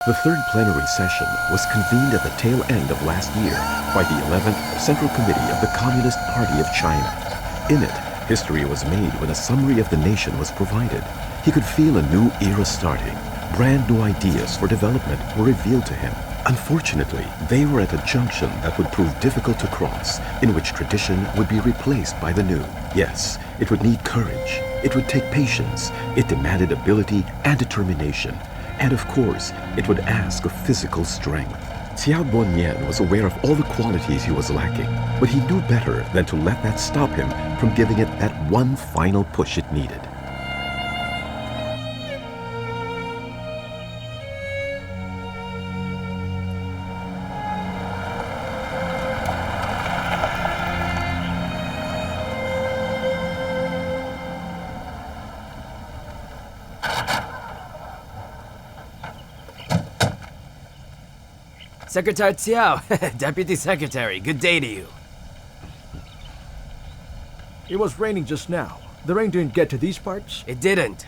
The third plenary session was convened at the tail end of last year by the 11th Central Committee of the Communist Party of China. In it, history was made when a summary of the nation was provided. He could feel a new era starting. Brand new ideas for development were revealed to him. Unfortunately, they were at a junction that would prove difficult to cross, in which tradition would be replaced by the new. Yes, it would need courage. It would take patience. It demanded ability and determination. And of course, it would ask of physical strength. Xiao Bonyan was aware of all the qualities he was lacking, but he knew better than to let that stop him from giving it that one final push it needed. Secretary Xiao, Deputy Secretary, good day to you. It was raining just now. The rain didn't get to these parts? It didn't.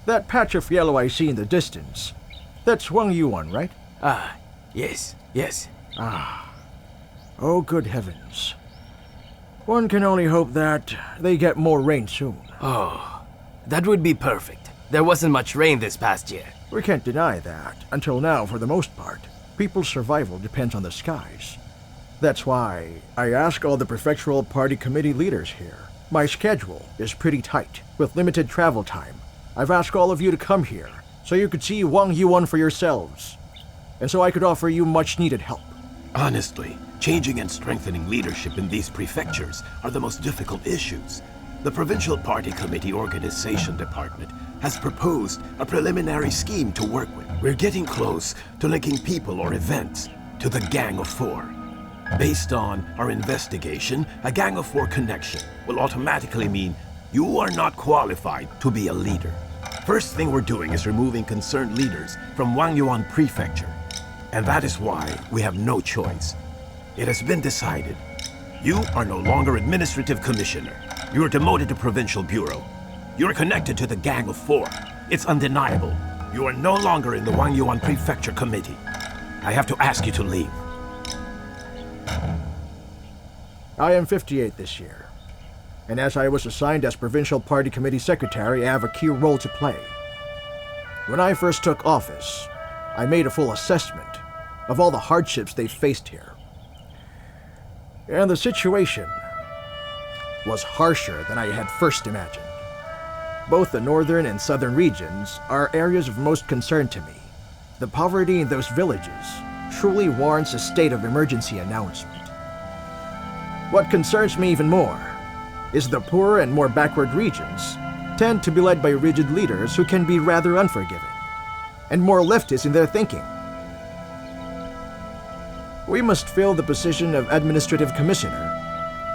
That patch of yellow I see in the distance, that's Wang Yuan, right? Yes. Oh, good heavens. One can only hope that they get more rain soon. Oh, that would be perfect. There wasn't much rain this past year. We can't deny that. Until now, for the most part, people's survival depends on the skies. That's why I ask all the prefectural party committee leaders here. My schedule is pretty tight, with limited travel time. I've asked all of you to come here, so you could see Wang Yuan for yourselves, and so I could offer you much-needed help. Honestly, changing and strengthening leadership in these prefectures are the most difficult issues. The Provincial Party Committee Organization Department has proposed a preliminary scheme to work with. We're getting close to linking people or events to the Gang of Four. Based on our investigation, a Gang of Four connection will automatically mean you are not qualified to be a leader. First thing we're doing is removing concerned leaders from Wangyuan Prefecture. And that is why we have no choice. It has been decided. You are no longer Administrative Commissioner. You are demoted to Provincial Bureau. You are connected to the Gang of Four. It's undeniable. You are no longer in the Wangyuan Prefecture Committee. I have to ask you to leave. I am 58 this year, and as I was assigned as Provincial Party Committee Secretary, I have a key role to play. When I first took office, I made a full assessment of all the hardships they've faced here. And the situation was harsher than I had first imagined. Both the northern and southern regions are areas of most concern to me. The poverty in those villages truly warrants a state of emergency announcement. What concerns me even more is the poorer and more backward regions tend to be led by rigid leaders who can be rather unforgiving and more leftist in their thinking. We must fill the position of Administrative Commissioner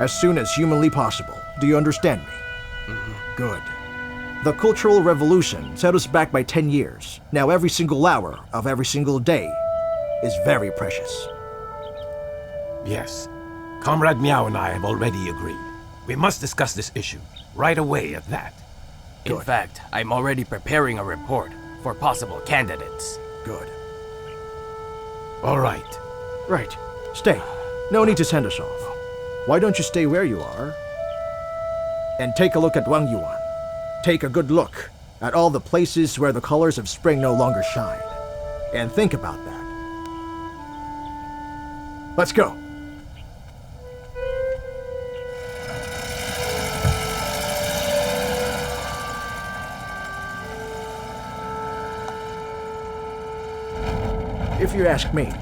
as soon as humanly possible. Do you understand me? Good. The Cultural Revolution set us back by 10 years. Now every single hour of every single day is very precious. Yes. Comrade Miao and I have already agreed. We must discuss this issue right away at that. In fact, I'm already preparing a report for possible candidates. Good. All right. Right. Stay. No need to send us off. Why don't you stay where you are and take a look at Wang Yuan? Take a good look at all the places where the colors of spring no longer shine. And think about that. Let's go. If you ask me,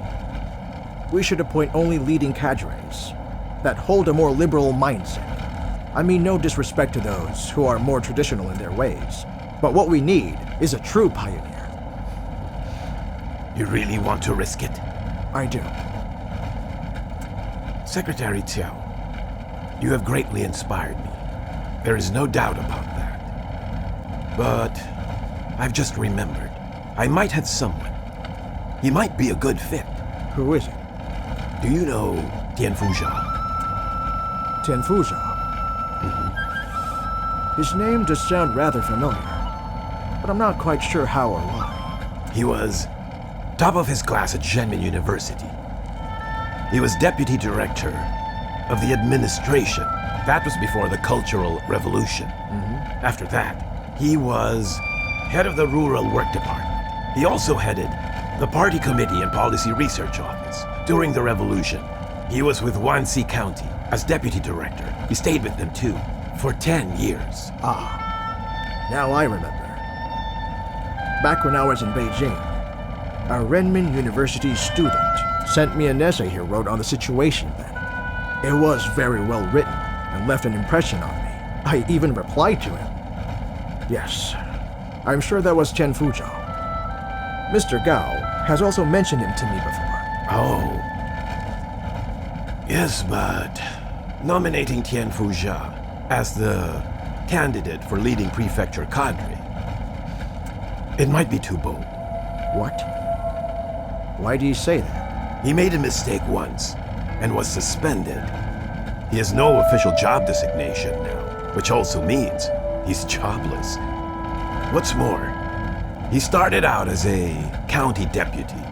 we should appoint only leading cadres that hold a more liberal mindset. I mean no disrespect to those who are more traditional in their ways, but what we need is a true pioneer. You really want to risk it? I do. Secretary Xiao, you have greatly inspired me. There is no doubt about that. But I've just remembered, I might have someone. He might be a good fit. Who is it? Do you know Tianfu Zhao? Tianfu Zhao? His name does sound rather familiar, but I'm not quite sure how or why. He was top of his class at Zhenmin University. He was deputy director of the administration. That was before the Cultural Revolution. After that, he was head of the Rural Work Department. He also headed the Party Committee and Policy Research Office. During the revolution, he was with Wanxi County as deputy director. He stayed with them too, for 10 years. Now I remember. Back when I was in Beijing, a Renmin University student sent me an essay he wrote on the situation then. It was very well written and left an impression on me. I even replied to him. Yes, I'm sure that was Chen Fuzhou. Mr. Gao has also mentioned him to me before. Oh. Yes, but nominating Tian Fuzhou as the candidate for leading prefecture cadre, it might be too bold. What? Why do you say that? He made a mistake once and was suspended. He has no official job designation now, which also means he's jobless. What's more, he started out as a county deputy.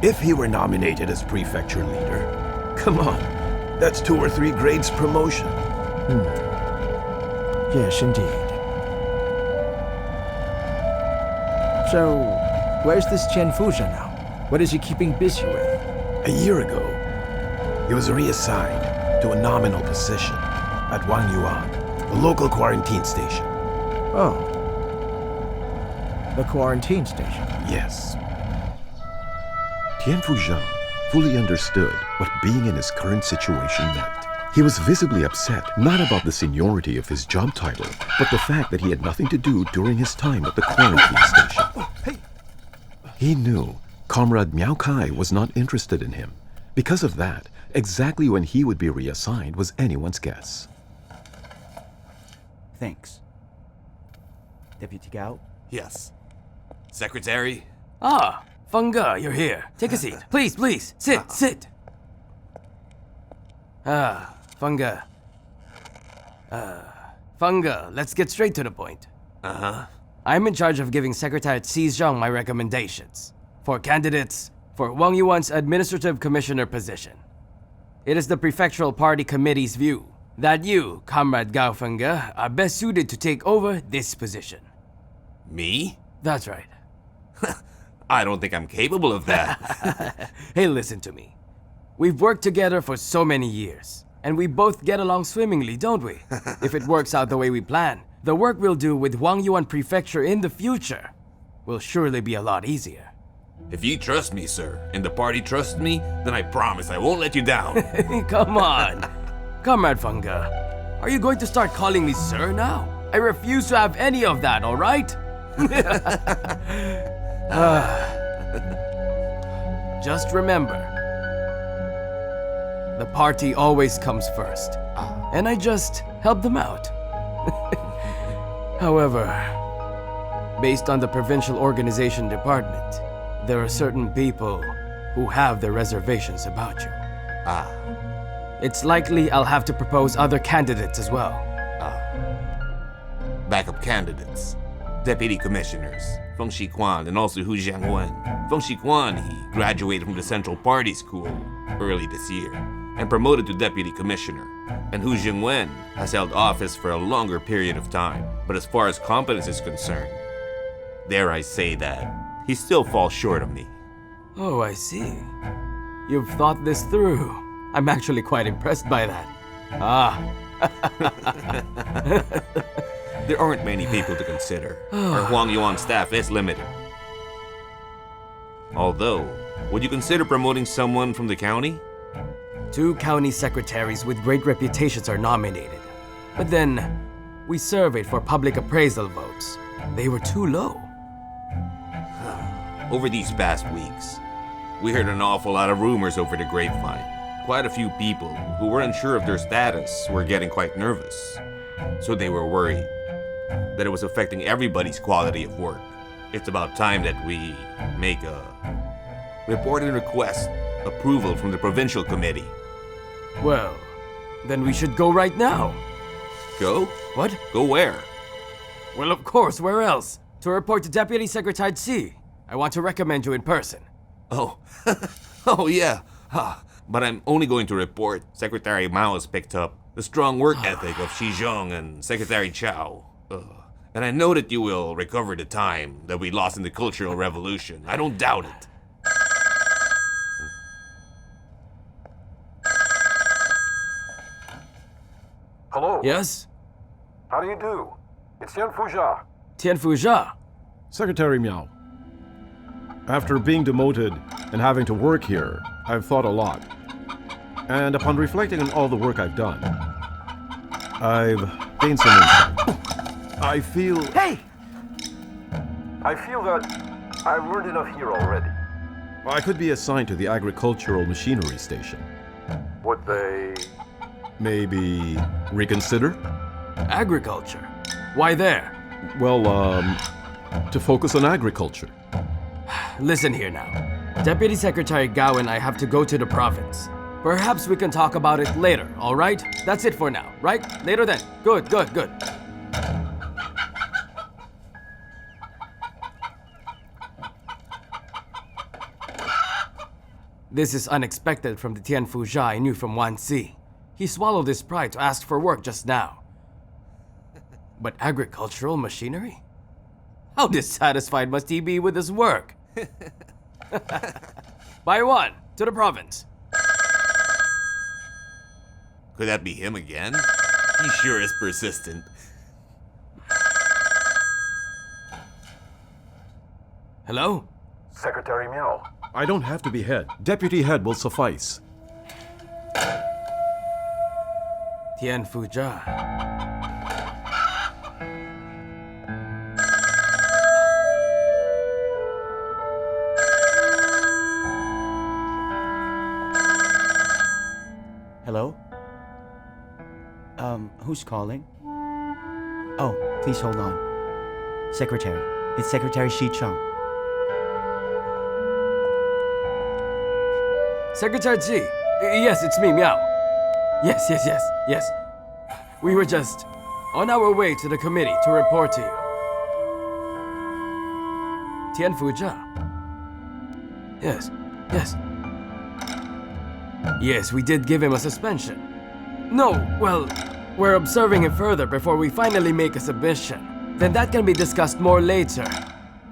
If he were nominated as prefecture leader, come on, that's 2 or 3 grades promotion. Yes, indeed. So, where's this Chen Fuzhou now? What is he keeping busy with? A year ago, he was reassigned to a nominal position at Wang Yuan, a local quarantine station. Oh. The quarantine station. Yes. Tian Fuzhou fully understood what being in his current situation meant. He was visibly upset, not about the seniority of his job title, but the fact that he had nothing to do during his time at the quarantine station. He knew Comrade Miao Kai was not interested in him. Because of that, exactly when he would be reassigned was anyone's guess. Thanks. Deputy Gao? Yes. Secretary? Ah, Fengge, you're here. Take a seat. Please, please. Sit. Fengge. Fengge, let's get straight to the point. I'm in charge of giving Secretary Xi Zhang my recommendations for candidates for Wang Yuan's administrative commissioner position. It is the prefectural party committee's view that you, Comrade Gao Fengge, are best suited to take over this position. Me? That's right. I don't think I'm capable of that. Hey, listen to me. We've worked together for so many years, and we both get along swimmingly, don't we? If it works out the way we plan, the work we'll do with Wang Yuan Prefecture in the future will surely be a lot easier. If you trust me, sir, and the party trusts me, then I promise I won't let you down. Come on. Comrade Fengge, are you going to start calling me sir now? I refuse to have any of that, all right? Just remember, the party always comes first, and I just help them out. However, based on the provincial organization department, there are certain people who have their reservations about you. It's likely I'll have to propose other candidates as well. Backup candidates. Deputy commissioners. Feng Shiquan and also Hu Jiangwen. Feng Shiquan, he graduated from the Central Party School early this year and promoted to deputy commissioner. And Hu Jiangwen has held office for a longer period of time. But as far as competence is concerned, dare I say that he still falls short of me. Oh, I see. You've thought this through. I'm actually quite impressed by that. There aren't many people to consider. Our Huang Yuan staff is limited. Although, would you consider promoting someone from the county? 2 county secretaries with great reputations are nominated. But then, we surveyed for public appraisal votes. They were too low. Over these past weeks, we heard an awful lot of rumors over the grapevine. Quite a few people who were unsure of their status were getting quite nervous. So they were worried that it was affecting everybody's quality of work. It's about time that we make a report and request approval from the provincial committee. Well, then we should go right now. Go? What? Go where? Well, of course, where else? To report to Deputy Secretary Xi. I want to recommend you in person. Oh, oh yeah. But I'm only going to report Secretary Mao has picked up the strong work ethic of Xi Zheng and Secretary Chao. And I know that you will recover the time that we lost in the Cultural Revolution. I don't doubt it. Hello. Yes? How do you do? It's Tian Fuzha. Tian Fuzha. Secretary Miao, after being demoted and having to work here, I've thought a lot. And upon reflecting on all the work I've done, I've gained some insight. I feel... Hey! I feel that I've learned enough here already. I could be assigned to the agricultural machinery station. Would they... Maybe reconsider? Agriculture. Why there? Well, to focus on agriculture. Listen here now. Deputy Secretary Gao and I have to go to the province. Perhaps we can talk about it later, all right? That's it for now, right? Later then. Good. This is unexpected from the Tian Fuzha I knew from Wanxi. He swallowed his pride to ask for work just now. But agricultural machinery? How dissatisfied must he be with his work? By Yuan, to the province. Could that be him again? He sure is persistent. Hello? Secretary Miao. I don't have to be head. Deputy head will suffice. Tian Fuzha. Hello? Who's calling? Oh, please hold on. Secretary. It's Secretary Xi Cheng. Secretary Ji. Yes, it's me, Miao. Yes. We were just on our way to the committee to report to you. Tian Fuzha. Yes. Yes, we did give him a suspension. No, well, we're observing him further before we finally make a submission. Then that can be discussed more later.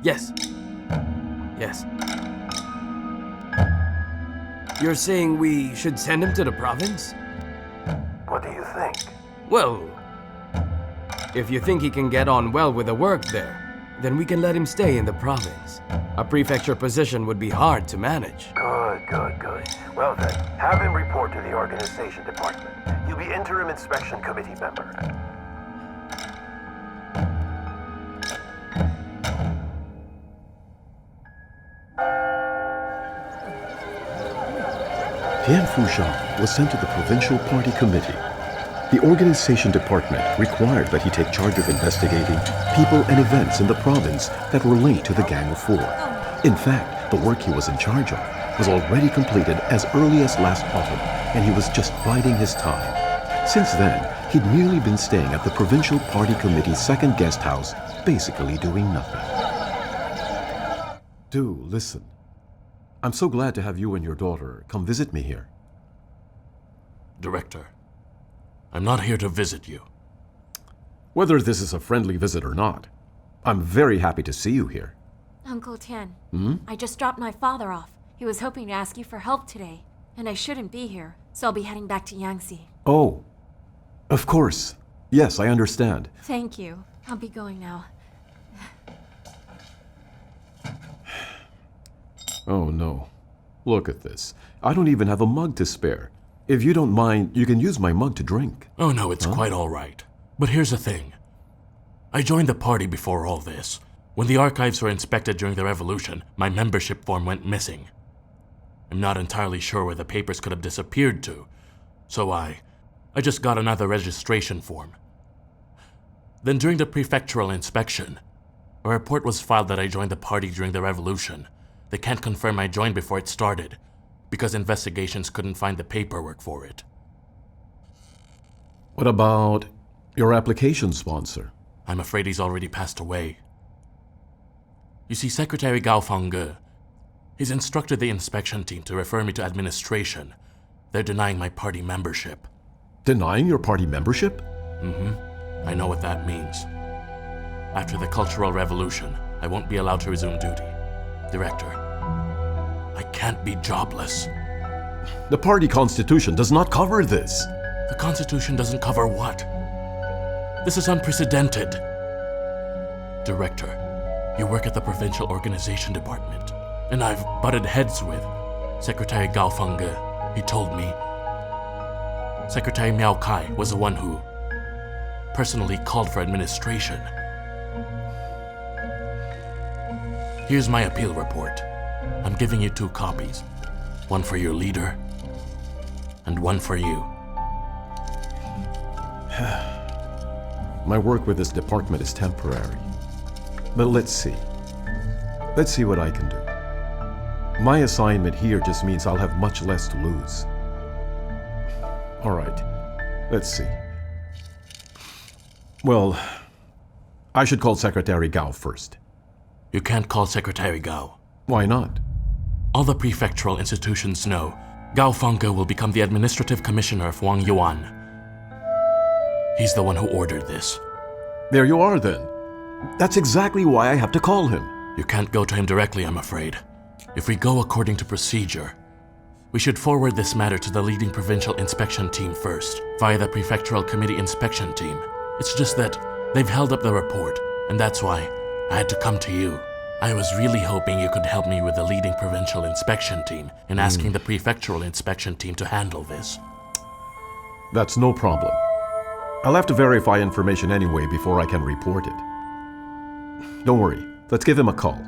Yes. You're saying we should send him to the province? What do you think? Well, if you think he can get on well with the work there, then we can let him stay in the province. A prefecture position would be hard to manage. Good. Well then, have him report to the organization department. He'll be interim inspection committee member. Tian Fuzha was sent to the provincial party committee. The organization department required that he take charge of investigating people and events in the province that were linked to the Gang of Four. In fact, the work he was in charge of was already completed as early as last autumn, and he was just biding his time. Since then, he'd merely been staying at the provincial party committee's second guest house, basically doing nothing. Do listen. I'm so glad to have you and your daughter come visit me here. Director, I'm not here to visit you. Whether this is a friendly visit or not, I'm very happy to see you here. Uncle Tian, I just dropped my father off. He was hoping to ask you for help today, and I shouldn't be here, so I'll be heading back to Yangtze. Oh, of course. Yes, I understand. Thank you. I'll be going now. Oh no. Look at this. I don't even have a mug to spare. If you don't mind, you can use my mug to drink. Oh no, it's quite all right. But here's the thing. I joined the party before all this. When the archives were inspected during the revolution, my membership form went missing. I'm not entirely sure where the papers could have disappeared to, so I just got another registration form. Then during the prefectural inspection, a report was filed that I joined the party during the revolution. They can't confirm I joined before it started, because investigations couldn't find the paperwork for it. What about your application sponsor? I'm afraid he's already passed away. You see, Secretary Gao Fengge, he's instructed the inspection team to refer me to administration. They're denying my party membership. Denying your party membership? I know what that means. After the Cultural Revolution, I won't be allowed to resume duty. Director, I can't be jobless. The party constitution does not cover this. The Constitution doesn't cover what? This is unprecedented. Director, you work at the Provincial Organization Department, and I've butted heads with Secretary Gao Fengge. He told me Secretary Miao Kai was the one who personally called for administration. Here's my appeal report. I'm giving you 2 copies. One for your leader, and one for you. My work with this department is temporary. But let's see. Let's see what I can do. My assignment here just means I'll have much less to lose. All right, let's see. Well, I should call Secretary Gao first. You can't call Secretary Gao. Why not? All the prefectural institutions know Gao Fengge will become the administrative commissioner of Yuan. He's the one who ordered this. There you are then. That's exactly why I have to call him. You can't go to him directly, I'm afraid. If we go according to procedure, we should forward this matter to the leading provincial inspection team first, via the prefectural committee inspection team. It's just that they've held up the report, and that's why I had to come to you. I was really hoping you could help me with the leading provincial inspection team in asking the prefectural inspection team to handle this. That's no problem. I'll have to verify information anyway before I can report it. Don't worry, let's give him a call.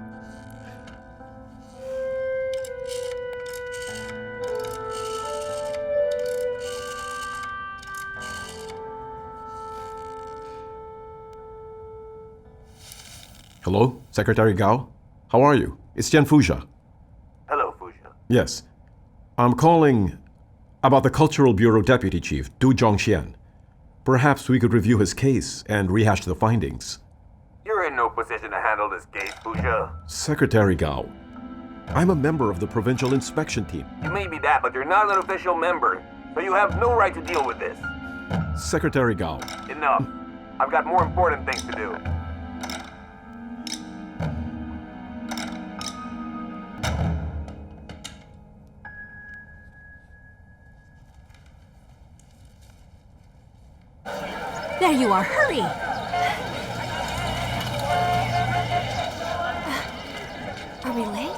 Hello, Secretary Gao? How are you? It's Jian Fuzha. Hello, Fuzha. Yes. I'm calling about the Cultural Bureau Deputy Chief, Du Zhongxian. Perhaps we could review his case and rehash the findings. You're in no position to handle this case, Fuzha. Secretary Gao, I'm a member of the provincial inspection team. You may be that, but you're not an official member, so you have no right to deal with this. Secretary Gao. Enough. I've got more important things to do. There you are, hurry! Are we late?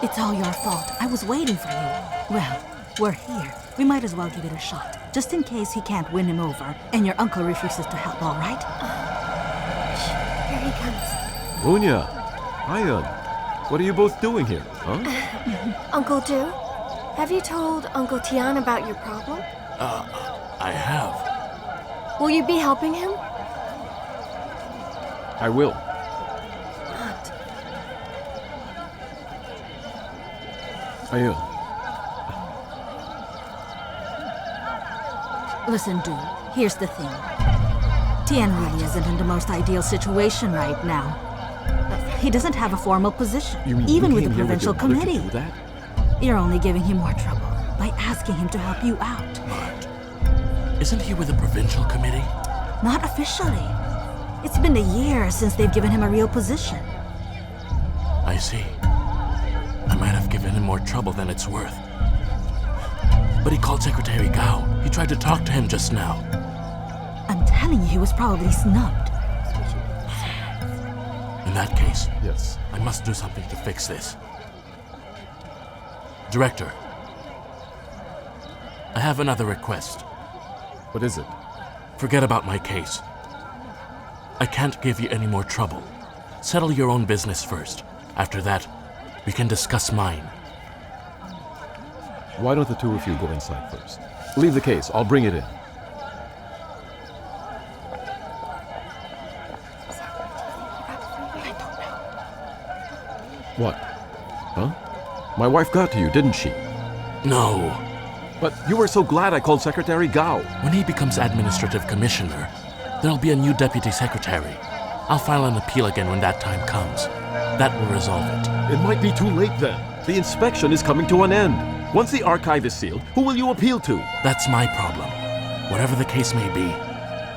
It's all your fault. I was waiting for you. Well, we're here. We might as well give it a shot, just in case he can't win him over and your uncle refuses to help, all right? Here he comes. Lunya, Ian, what are you both doing here, huh? Uncle Du, have you told Uncle Tian about your problem? I have. Will you be helping him? I will. What? Ian, Listen, Du, here's the thing. Tian really isn't in the most ideal situation right now. He doesn't have a formal position, you mean even you with the came here provincial your mother to committee. do that? You're only giving him more trouble by asking him to help you out. But isn't he with the provincial committee? Not officially. It's been a year since they've given him a real position. I see. I might have given him more trouble than it's worth. But he called Secretary Gao. He tried to talk to him just now. I'm telling you, he was probably snubbed. In that case, Yes. I must do something to fix this. Director, I have another request. What is it? Forget about my case. I can't give you any more trouble. Settle your own business first. After that, we can discuss mine. Why don't the two of you go inside first? Leave the case. I'll bring it in. What? Huh? My wife got to you, didn't she? No. But you were so glad I called Secretary Gao. When he becomes administrative commissioner, there'll be a new deputy secretary. I'll file an appeal again when that time comes. That will resolve it. It might be too late then. The inspection is coming to an end. Once the archive is sealed, who will you appeal to? That's my problem. Whatever the case may be,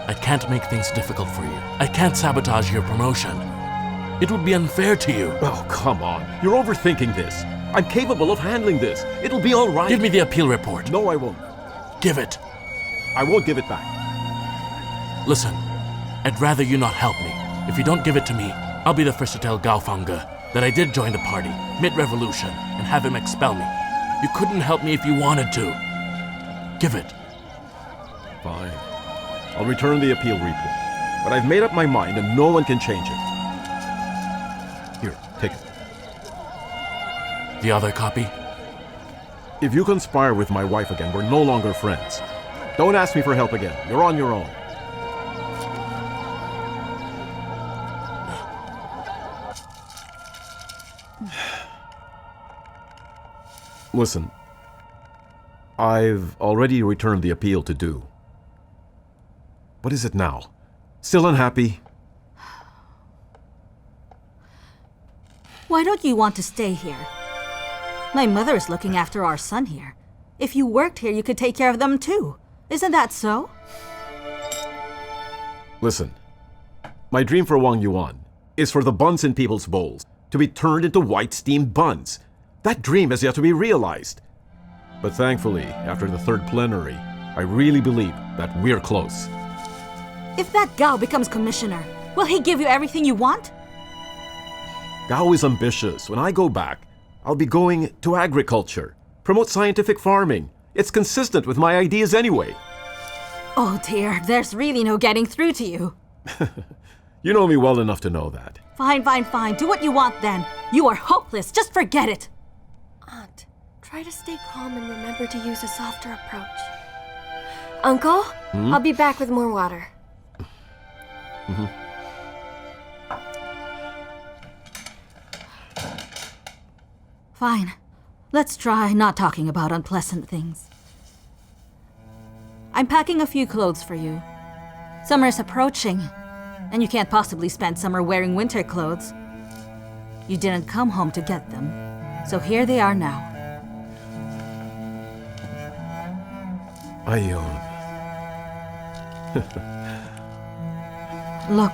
I can't make things difficult for you. I can't sabotage your promotion. It would be unfair to you. Oh, come on. You're overthinking this. I'm capable of handling this. It'll be all right. Give me the appeal report. No, I won't. Give it. I won't give it back. Listen, I'd rather you not help me. If you don't give it to me, I'll be the first to tell Gao Fangge that I did join the party, mid-revolution, and have him expel me. You couldn't help me if you wanted to. Give it. Fine. I'll return the appeal report. But I've made up my mind and no one can change it. Here, take it. The other copy? If you conspire with my wife again, we're no longer friends. Don't ask me for help again. You're on your own. Listen, I've already returned the appeal to Do. What is it now? Still unhappy? Why don't you want to stay here? My mother is looking after our son here. If you worked here, you could take care of them too. Isn't that so? Listen, my dream for Wang Yuan is for the buns in people's bowls to be turned into white steamed buns. That dream has yet to be realized. But thankfully, after the third plenary, I really believe that we're close. If that Gao becomes commissioner, will he give you everything you want? Gao is ambitious. When I go back, I'll be going to agriculture, promote scientific farming. It's consistent with my ideas anyway. Oh dear, there's really no getting through to you. You know me well enough to know that. Fine, fine, fine. Do what you want then. You are hopeless. Just forget it. Aunt, try to stay calm and remember to use a softer approach. Uncle, I'll be back with more water. Fine. Let's try not talking about unpleasant things. I'm packing a few clothes for you. Summer's approaching, and you can't possibly spend summer wearing winter clothes. You didn't come home to get them, so here they are now. Yuan. Look,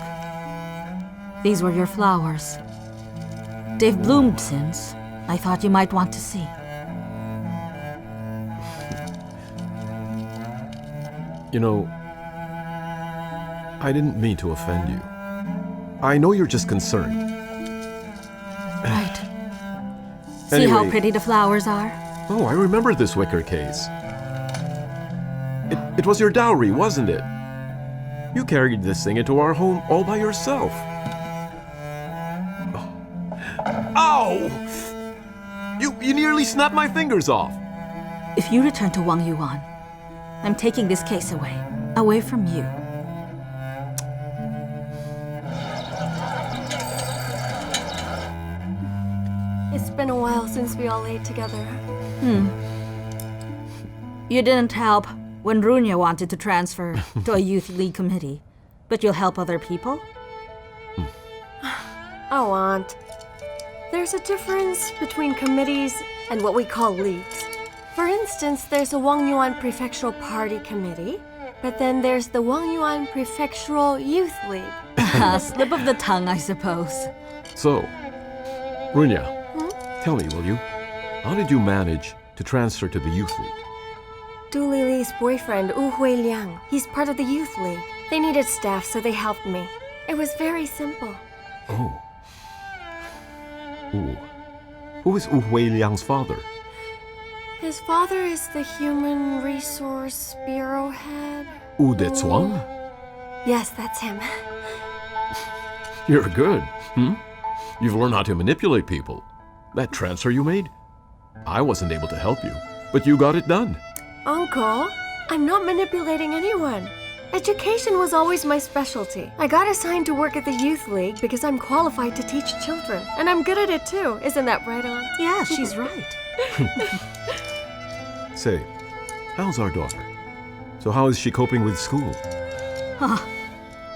these were your flowers. They've bloomed since. I thought you might want to see. You know, I didn't mean to offend you. I know you're just concerned. Right. See how Anyway- pretty the flowers are? Oh, I remember this wicker case. It was your dowry, wasn't it? You carried this thing into our home all by yourself. Oh. Ow! You nearly snapped my fingers off. If you return to Wang Yuan, I'm taking this case away from you. It's been a while since we all ate together. You didn't help when Runya wanted to transfer to a youth league committee, but you'll help other people? Oh, Aunt. There's a difference between committees and what we call leagues. For instance, there's a Wang Yuan Prefectural Party Committee, but then there's the Wang Yuan Prefectural Youth League. Slip of the tongue, I suppose. So, Runya, tell me, will you? How did you manage to transfer to the youth league? Du Lili's boyfriend, Wu Huiliang, he's part of the youth league. They needed staff, so they helped me. It was very simple. Oh. Ooh. Who is Wu Huiliang's father? His father is the Human Resource Bureau head. Wu Dezuang? Yes, that's him. You're good, You've learned how to manipulate people. That transfer you made? I wasn't able to help you, but you got it done. Uncle, I'm not manipulating anyone. Education was always my specialty. I got assigned to work at the youth league because I'm qualified to teach children. And I'm good at it too. Isn't that right, Aunt? Yeah, she's right. Say, how's our daughter? So how is she coping with school?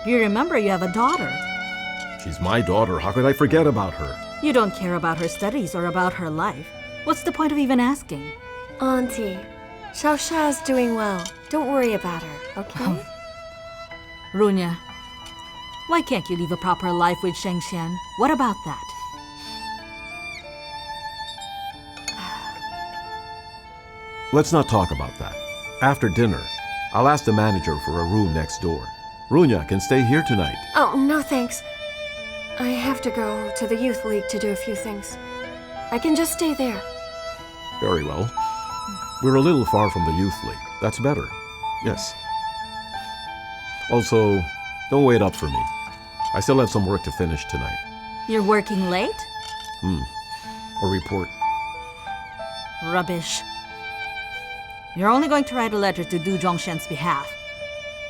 You remember you have a daughter. She's my daughter. How could I forget about her? You don't care about her studies or about her life. What's the point of even asking? Auntie, Xiaosha's doing well. Don't worry about her, okay? Runya, why can't you live a proper life with Shengxian? What about that? Let's not talk about that. After dinner, I'll ask the manager for a room next door. Runya can stay here tonight. Oh, no thanks. I have to go to the Youth League to do a few things. I can just stay there. Very well. We're a little far from the Youth League. That's better. Yes. Also, don't wait up for me. I still have some work to finish tonight. You're working late? A report. Rubbish. You're only going to write a letter to Du Zhongshan's behalf.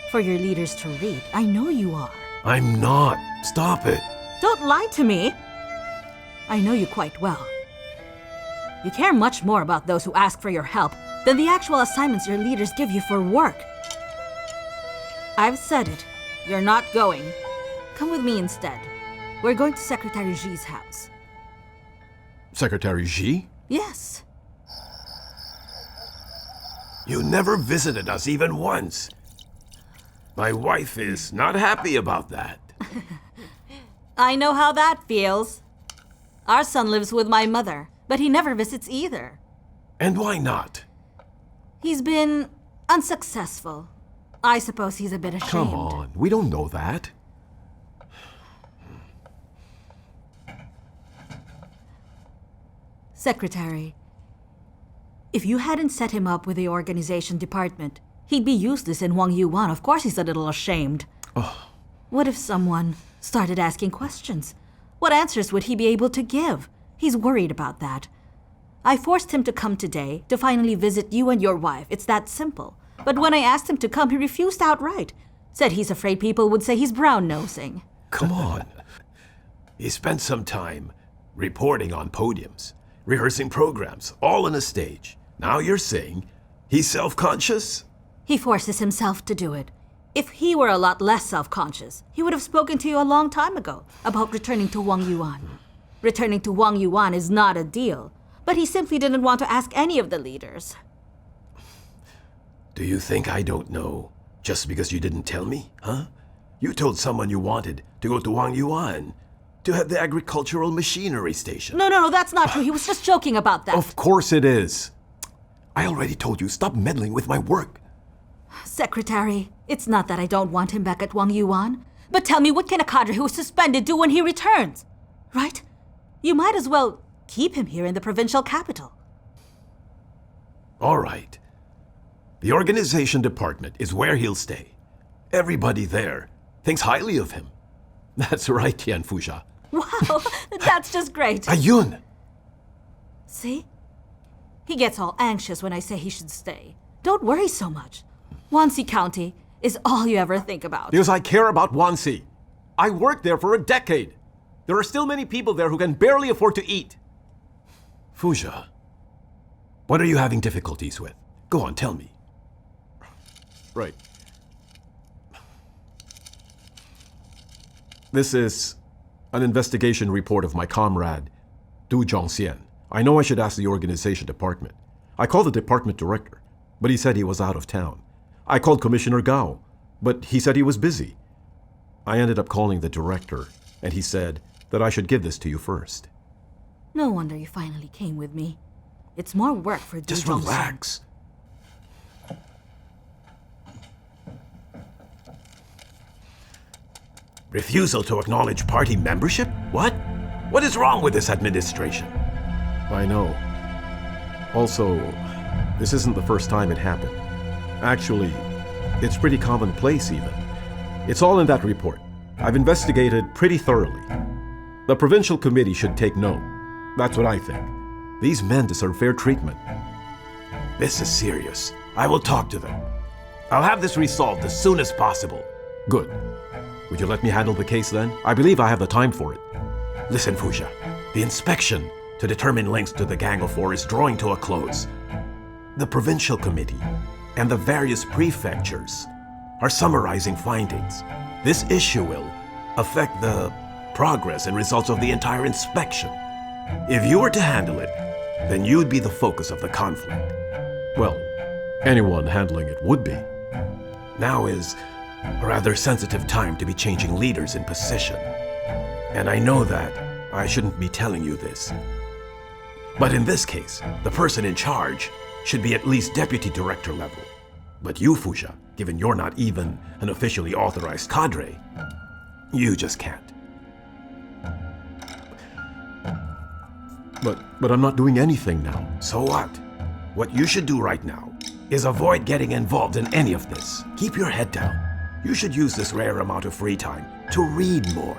For your leaders to read. I know you are. I'm not. Stop it. Don't lie to me. I know you quite well. You care much more about those who ask for your help than the actual assignments your leaders give you for work. I've said it. You're not going. Come with me instead. We're going to Secretary Xi's house. Secretary Xi? Yes. You never visited us even once. My wife is not happy about that. I know how that feels. Our son lives with my mother, but he never visits either. And why not? He's been unsuccessful. I suppose he's a bit ashamed. Come on, we don't know that. Secretary, if you hadn't set him up with the organization department, he'd be useless in Wang Yuan. Of course he's a little ashamed. What if someone started asking questions? What answers would he be able to give? He's worried about that. I forced him to come today to finally visit you and your wife. It's that simple. But when I asked him to come, he refused outright. Said he's afraid people would say he's brown-nosing. Come on. He spent some time reporting on podiums, rehearsing programs, all on a stage. Now you're saying he's self-conscious? He forces himself to do it. If he were a lot less self-conscious, he would have spoken to you a long time ago about returning to Wang Yuan. Returning to Wang Yuan is not a deal, but he simply didn't want to ask any of the leaders. Do you think I don't know just because you didn't tell me, huh? You told someone you wanted to go to Wang Yuan, to have the agricultural machinery station. No, that's not true. He was just joking about that. Of course it is. I already told you, stop meddling with my work. Secretary, it's not that I don't want him back at Wang Yuan, but tell me, what can a cadre who is suspended do when he returns? Right? You might as well keep him here in the provincial capital. All right. The organization department is where he'll stay. Everybody there thinks highly of him. That's right, Tian Fusha. Wow, that's just great. Yuan! See? He gets all anxious when I say he should stay. Don't worry so much. Wansi County is all you ever think about. Because I care about Wansi. I worked there for a decade. There are still many people there who can barely afford to eat. Fusha, what are you having difficulties with? Go on, tell me. Right. This is an investigation report of my comrade, Du Zhongshan. I know I should ask the organization department. I called the department director, but he said he was out of town. I called Commissioner Gao, but he said he was busy. I ended up calling the director, and he said that I should give this to you first. No wonder you finally came with me. It's more work for Du Just Zhongshan. relax. Refusal to acknowledge party membership? What? What is wrong with this administration? I know. Also, this isn't the first time it happened. Actually, it's pretty commonplace even. It's all in that report. I've investigated pretty thoroughly. The provincial committee should take note. That's what I think. These men deserve fair treatment. This is serious. I will talk to them. I'll have this resolved as soon as possible. Good. Would you let me handle the case then? I believe I have the time for it. Listen, Fusha. The inspection to determine links to the Gang of Four is drawing to a close. The provincial committee and the various prefectures are summarizing findings. This issue will affect the progress and results of the entire inspection. If you were to handle it, then you'd be the focus of the conflict. Well, anyone handling it would be. Now is a rather sensitive time to be changing leaders in position. And I know that I shouldn't be telling you this. But in this case, the person in charge should be at least deputy director level. But you, Fuja, given you're not even an officially authorized cadre, you just can't. But I'm not doing anything now. So what? What you should do right now is avoid getting involved in any of this. Keep your head down. You should use this rare amount of free time to read more.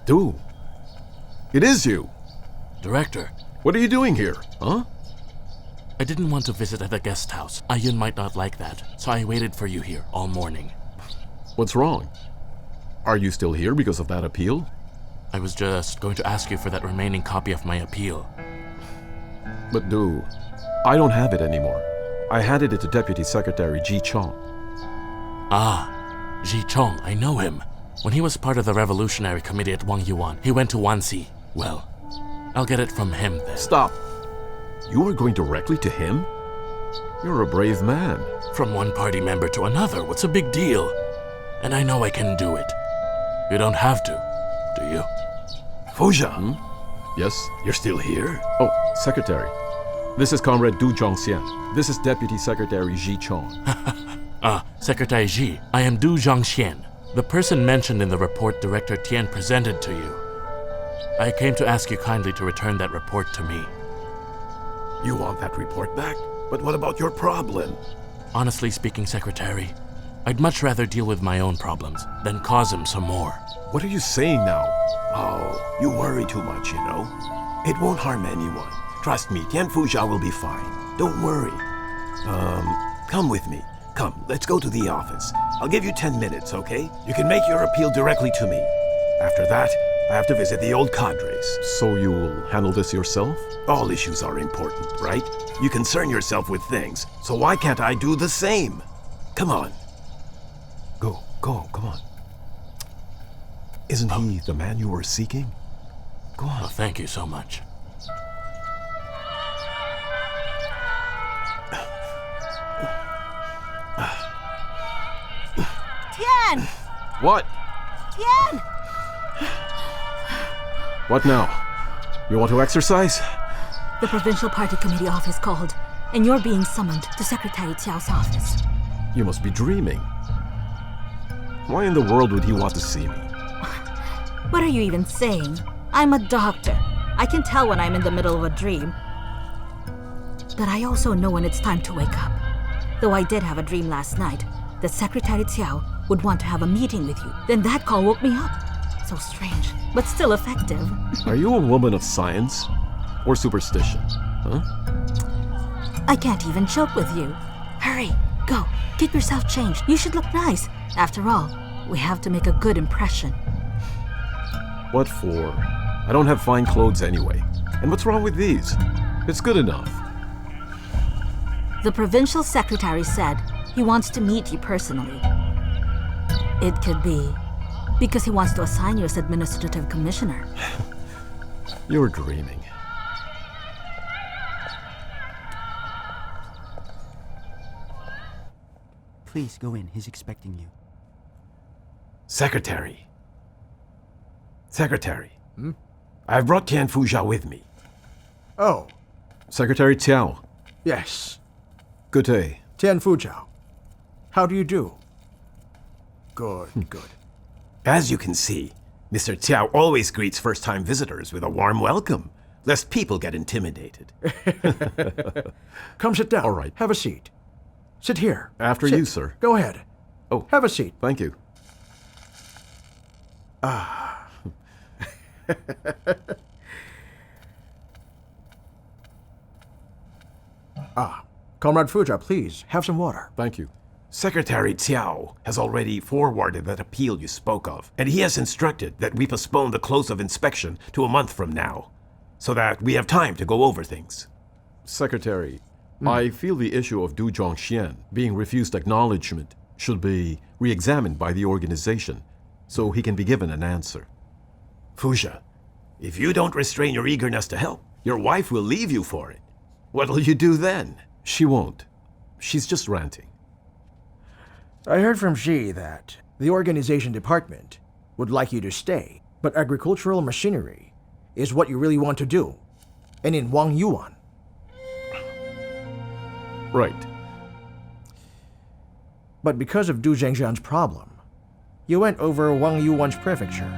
Du, it is you. Director, What are you doing here, huh? I didn't want to visit at the guest house. Yuan might not like that, so I waited for you here all morning. What's wrong? Are you still here because of that appeal? I was just going to ask you for that remaining copy of my appeal. But Du, I don't have it anymore. I handed it to Deputy Secretary Ji Chong. Ah, Ji Chong, I know him. When he was part of the Revolutionary Committee at Wang Yuan, he went to Wanxi. Well, I'll get it from him then. Stop! You were going directly to him? You're a brave man. From one party member to another, what's a big deal? And I know I can do it. You don't have to, do you? Fuja, Yes? you're still here? Oh, Secretary. This is Comrade Du Zhongxian. This is Deputy Secretary Ji Chong. Secretary Ji, I am Du Zhongxian, the person mentioned in the report Director Tian presented to you. I came to ask you kindly to return that report to me. You want that report back? But what about your problem? Honestly speaking, Secretary, I'd much rather deal with my own problems than cause him some more. What are you saying now? Oh, you worry too much, you know. It won't harm anyone. Trust me, Tian Fuja will be fine. Don't worry. Come with me. Come, let's go to the office. I'll give you 10 minutes, okay? You can make your appeal directly to me. After that, I have to visit the old cadres. So you'll handle this yourself? All issues are important, right? You concern yourself with things, so why can't I do the same? Come on. Go, come on. Isn't he the man you were seeking? Go on. Oh, thank you so much. Tian! What? Tian! What now? You want to exercise? The Provincial Party Committee office called, and you're being summoned to Secretary Qiao's office. You must be dreaming. Why in the world would he want to see me? What are you even saying? I'm a doctor. I can tell when I'm in the middle of a dream. But I also know when it's time to wake up. Though I did have a dream last night that Secretary Qiao would want to have a meeting with you. Then that call woke me up. So strange, but still effective. Are you a woman of science or superstition? Huh? I can't even joke with you. Hurry, go. Get yourself changed. You should look nice. After all, we have to make a good impression. What for? I don't have fine clothes anyway. And what's wrong with these? It's good enough. The provincial secretary said he wants to meet you personally. It could be because he wants to assign you as administrative commissioner. You're dreaming. Please go in. He's expecting you. Secretary. I've brought Tian Fuja with me. Oh, Secretary Qiao. yes. Good day. Tian Fujiao. How do you do? Good, good. As you can see, Mr. Qiao always greets first-time visitors with a warm welcome, lest people get intimidated. Come sit down. All right. Have a seat. Sit here. After Sit. you, sir. Go ahead. Oh. Have a seat. Thank you. Comrade Fuja, please, have some water. Thank you. Secretary Qiao has already forwarded that appeal you spoke of, and he has instructed that we postpone the close of inspection to a month from now, so that we have time to go over things. Secretary, I feel the issue of Du Zhongxian being refused acknowledgement should be re-examined by the organization, so he can be given an answer. Fuxia, if you don't restrain your eagerness to help, your wife will leave you for it. What'll you do then? She won't. She's just ranting. I heard from Xi that the organization department would like you to stay, but agricultural machinery is what you really want to do, and in Wang Yuan. Right. But because of Du Zhengxian's problem, you went over Wang Yuan's prefecture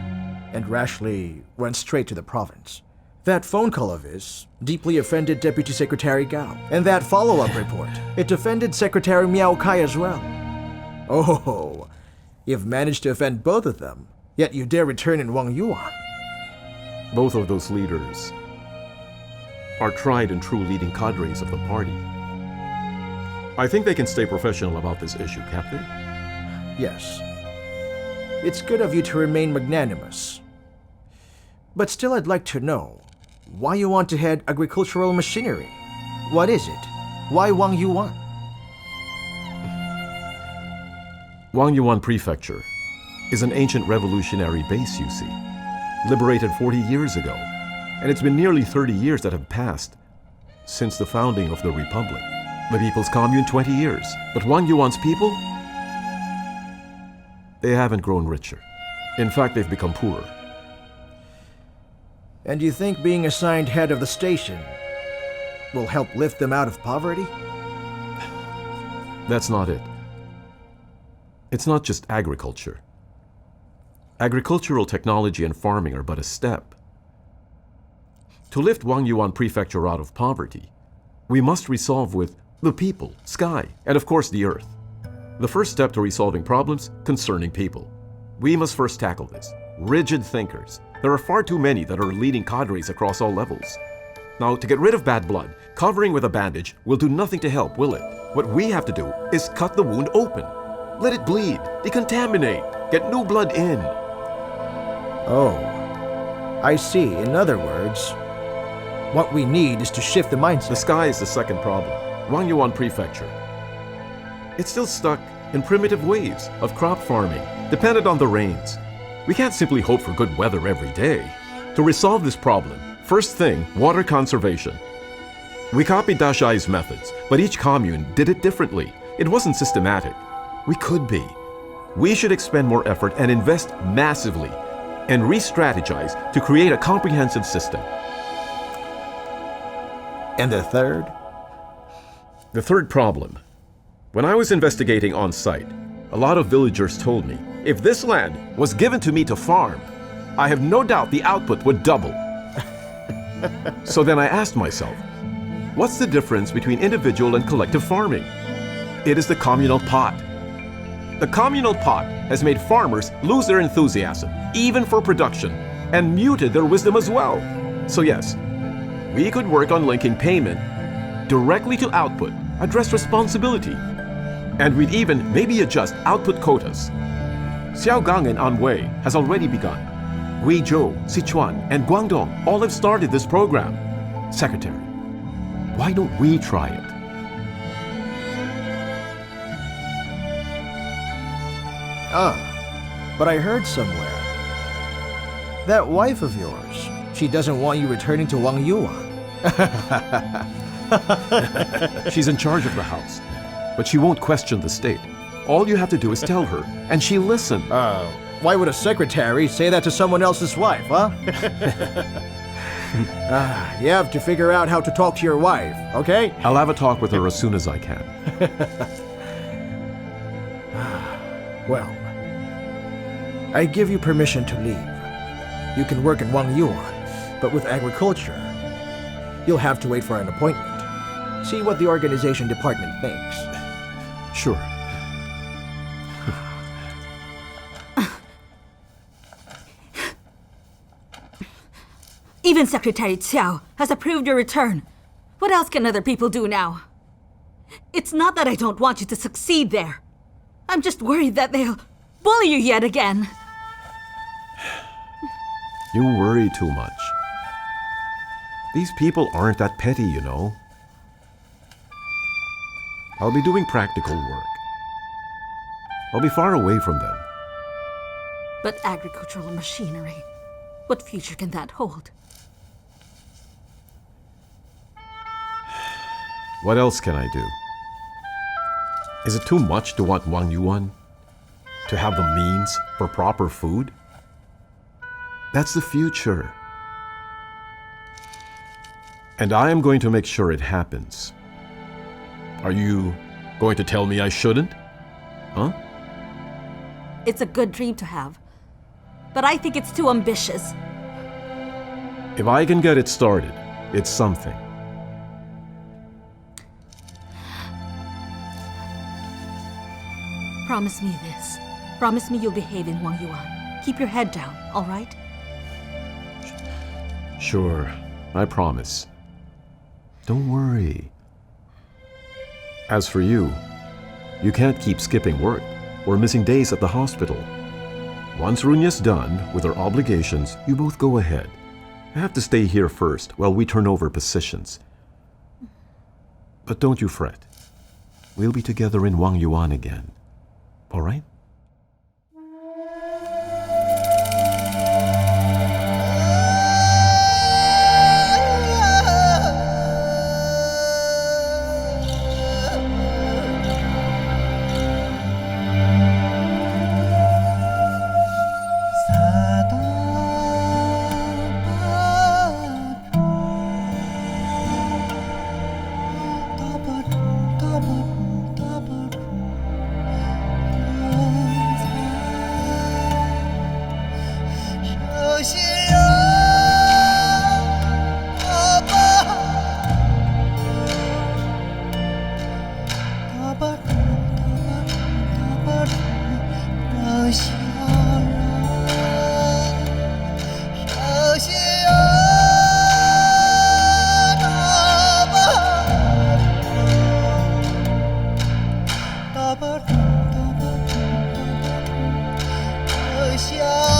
and rashly went straight to the province. That phone call of his deeply offended Deputy Secretary Gao, and that follow-up report, it offended Secretary Miao Kai as well. Oh, you've managed to offend both of them, yet you dare return in Wang Yuan. Both of those leaders are tried and true leading cadres of the party. I think they can stay professional about this issue, can't they? Yes. It's good of you to remain magnanimous. But still, I'd like to know why you want to head agricultural machinery. What is it? Why Wang Yuan? Wang Yuan Prefecture is an ancient revolutionary base, you see, liberated 40 years ago, and it's been nearly 30 years that have passed since the founding of the Republic. The People's Commune, 20 years. But Wang Yuan's people? They haven't grown richer. In fact, they've become poorer. And you think being assigned head of the station will help lift them out of poverty? That's not it. It's not just agriculture. Agricultural technology and farming are but a step. To lift Wang Yuan Prefecture out of poverty, we must resolve with the people, sky, and of course the earth. The first step to resolving problems concerning people. We must first tackle this. Rigid thinkers. There are far too many that are leading cadres across all levels. Now, to get rid of bad blood, covering with a bandage will do nothing to help, will it? What we have to do is cut the wound open. Let it bleed, decontaminate, get new blood in. Oh, I see. In other words, what we need is to shift the mindset. The sky is the second problem. Wang Yuan Prefecture. It's still stuck in primitive ways of crop farming, dependent on the rains. We can't simply hope for good weather every day. To resolve this problem, first thing, water conservation. We copied Dashai's methods, but each commune did it differently. It wasn't systematic. We could be. We should expend more effort and invest massively and re-strategize to create a comprehensive system. And the third? The third problem. When I was investigating on site, a lot of villagers told me, if this land was given to me to farm, I have no doubt the output would double. So then I asked myself, what's the difference between individual and collective farming? It is the communal pot. The communal pot has made farmers lose their enthusiasm, even for production, and muted their wisdom as well. So yes, we could work on linking payment directly to output, address responsibility, and we'd even maybe adjust output quotas. Xiaogang and Anhui has already begun. Guizhou, Sichuan, and Guangdong all have started this program. Secretary, why don't we try it? But I heard somewhere. That wife of yours, she doesn't want you returning to Wang Yuan. She's in charge of the house, but she won't question the state. All you have to do is tell her, and she'll listen. Why would a secretary say that to someone else's wife, huh? You have to figure out how to talk to your wife, okay? I'll have a talk with her as soon as I can. Well, I give you permission to leave. You can work in Wang Yuan, but with agriculture, you'll have to wait for an appointment. See what the organization department thinks. Sure. Even Secretary Qiao has approved your return. What else can other people do now? It's not that I don't want you to succeed there. I'm just worried that they'll bully you yet again. You worry too much. These people aren't that petty, you know. I'll be doing practical work. I'll be far away from them. But agricultural machinery, what future can that hold? What else can I do? Is it too much to want Wang Yuan? To have the means for proper food? That's the future. And I am going to make sure it happens. Are you going to tell me I shouldn't? Huh? It's a good dream to have, but I think it's too ambitious. If I can get it started, it's something. Promise me this. Promise me you'll behave in Wang Yuan. Keep your head down, all right? Sure, I promise. Don't worry. As for you, you can't keep skipping work or missing days at the hospital. Once Runya's done with her obligations, you both go ahead. I have to stay here first while we turn over positions. But don't you fret. We'll be together in Wang Yuan again. All right? Shall